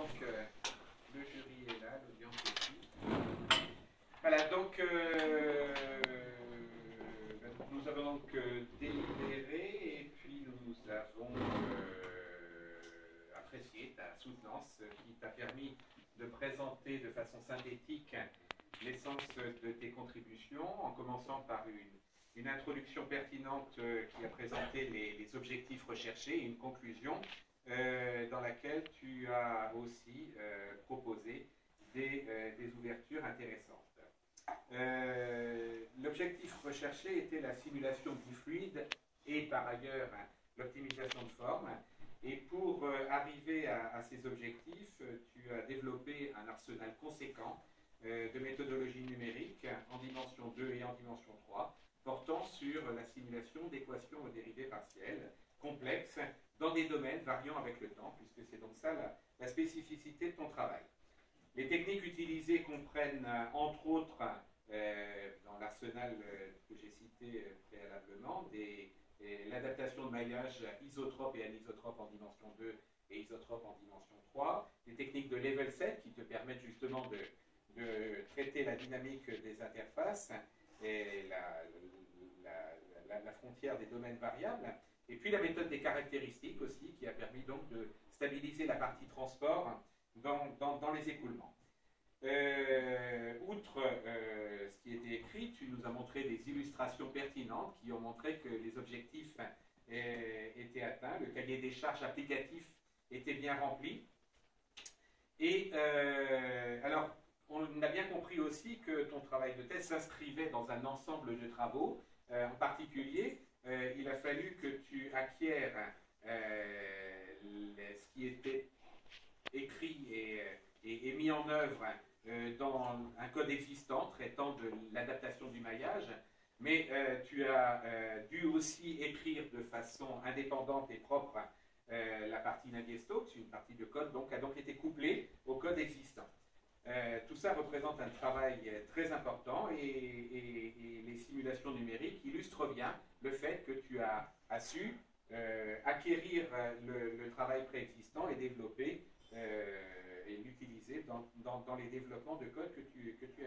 donc le jury est là, l'audience aussi. Voilà, donc nous avons donc délibéré et puis nous avons apprécié ta soutenance qui t'a permis de présenter de façon synthétique l'essence de tes contributions, en commençant par une introduction pertinente qui a présenté les objectifs recherchés et une conclusion dans laquelle tu as aussi proposé des ouvertures intéressantes. L'objectif recherché était la simulation du fluide et par ailleurs l'optimisation de forme. Et pour arriver à ces objectifs, tu as développé un arsenal conséquent de méthodologies numériques en dimension 2 et en dimension 3, portant sur la simulation d'équations aux dérivées partielles complexes dans des domaines variant avec le temps, puisque c'est donc ça la spécificité de ton travail. Les techniques utilisées comprennent, entre autres, dans l'arsenal que j'ai cité préalablement, l'adaptation de maillage isotrope et anisotrope en dimension 2 et isotrope en dimension 3, des techniques de level set qui te permettent justement de traiter la dynamique des interfaces et la frontière des domaines variables, et puis la méthode des caractéristiques aussi, qui a permis donc de stabiliser la partie transport dans les écoulements. Outre ce qui était écrit, tu nous as montré des illustrations pertinentes qui ont montré que les objectifs étaient atteints, le cahier des charges applicatif était bien rempli. Et alors, on a bien compris aussi que ton travail de thèse s'inscrivait dans un ensemble de travaux. En particulier, il a fallu que tu acquières ce qui était écrit et mis en œuvre dans un code existant traitant de l'adaptation du maillage, mais tu as dû aussi écrire de façon indépendante et propre la partie Navier-Stokes, une partie de code a donc été couplée au code existant. Tout ça représente un travail très important et les simulations numériques illustrent bien le fait que tu as su acquérir le travail préexistant et développer et l'utiliser dans les développements de code que tu effectues.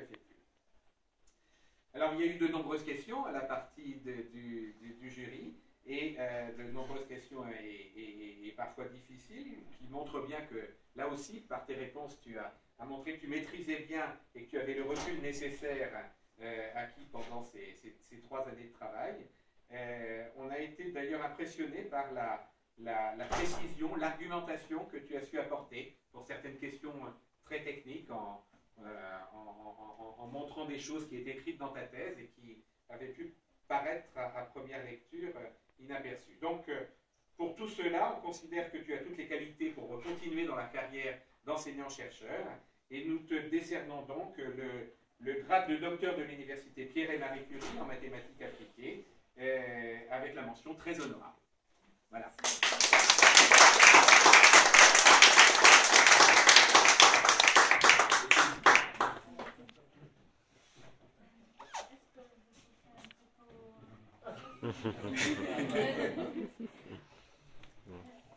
Alors, il y a eu de nombreuses questions à la partie du jury, et de nombreuses questions et parfois difficiles, qui montrent bien que, là aussi, par tes réponses, tu as montré que tu maîtrisais bien et que tu avais le recul nécessaire acquis pendant ces 3 années de travail. On a été d'ailleurs impressionné par la précision, l'argumentation que tu as su apporter pour certaines questions très techniques en montrant des choses qui étaient écrites dans ta thèse et qui avaient pu paraître à première lecture inaperçues. Donc, pour tout cela, on considère que tu as toutes les qualités pour continuer dans la carrière d'enseignant-chercheur, et nous te décernons donc le grade de docteur de l'Université Pierre et Marie Curie en mathématiques appliquées, avec la mention très honorable. Voilà.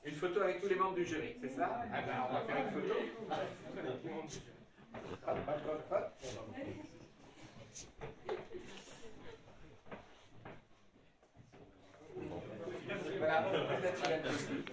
Une photo avec tous les membres du jury, c'est ça? Ah ben, on va faire une photo. Voilà, plus naturel possible.